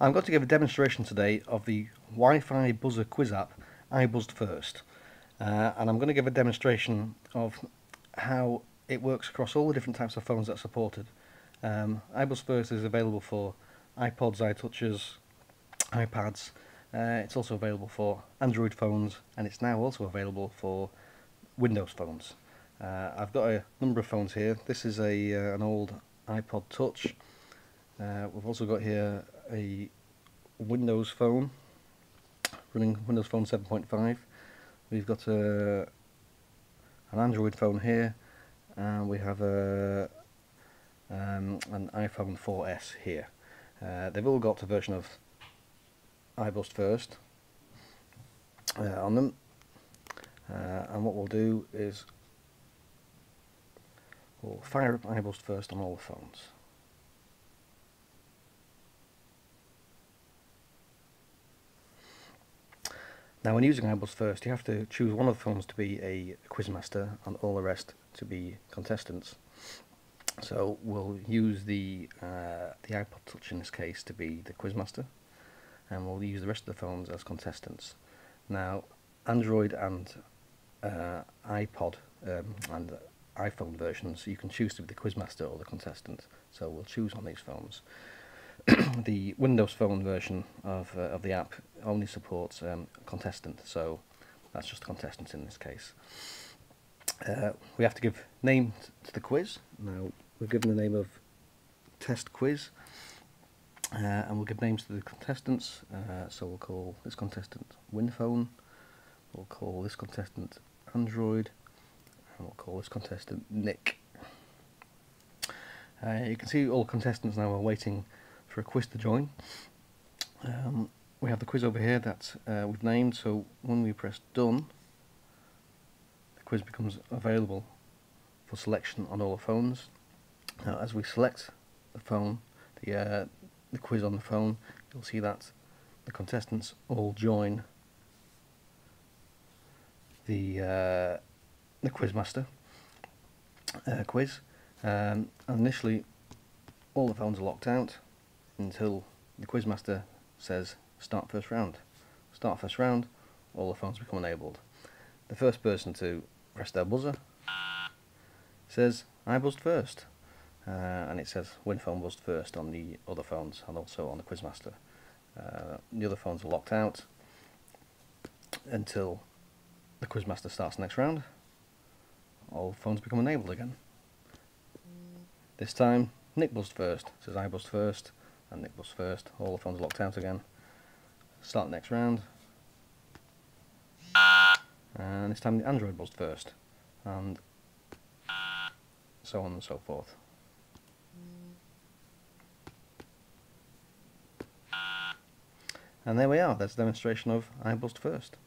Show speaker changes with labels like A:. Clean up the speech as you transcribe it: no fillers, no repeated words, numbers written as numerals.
A: I'm going to give a demonstration today of the Wi-Fi buzzer quiz app iBuzzed First, and I'm going to give a demonstration of how it works across all the different types of phones that are supported. iBuzzed First is available for iPods, iTouches, iPads. It's also available for Android phones, and it's now also available for Windows phones. I've got a number of phones here. This is an old iPod Touch. We've also got here a Windows phone running Windows Phone 7.5. We've got an Android phone here, and we have an iPhone 4S here. They've all got a version of iBuzzed First on them, and what we'll do is we'll fire up iBuzzed First on all the phones. Now, when using iBuzzed First, you have to choose one of the phones to be a quizmaster and all the rest to be contestants. So we'll use the iPod Touch in this case to be the quizmaster, and we'll use the rest of the phones as contestants. Now, Android and iPod and iPhone versions, you can choose to be the quizmaster or the contestant. So we'll choose on these phones. The Windows Phone version of the app only supports contestant, so that's just contestants in this case. We have to give name to the quiz. Now, we've given the name of test quiz, and we'll give names to the contestants. So we'll call this contestant WinPhone, we'll call this contestant Android, and we'll call this contestant Nick. You can see all contestants now are waiting for a quiz to join. We have the quiz over here that we've named, so when we press done, the quiz becomes available for selection on all the phones. Now, as we select the phone, the quiz on the phone, you'll see that the contestants all join the quizmaster quiz. And initially, all the phones are locked out until the quizmaster says start first round. Start first round, all the phones become enabled. The first person to press their buzzer says I buzzed first, and it says WinPhone buzzed first on the other phones and also on the quizmaster. The other phones are locked out until the quizmaster starts the next round. All phones become enabled again. This time Nick buzzed first, says I buzzed first, and Nick buzzed first. All the phones are locked out again. Start the next round, and this time the Android buzzed first, and so on and so forth. And there we are, that's a demonstration of I buzzed first.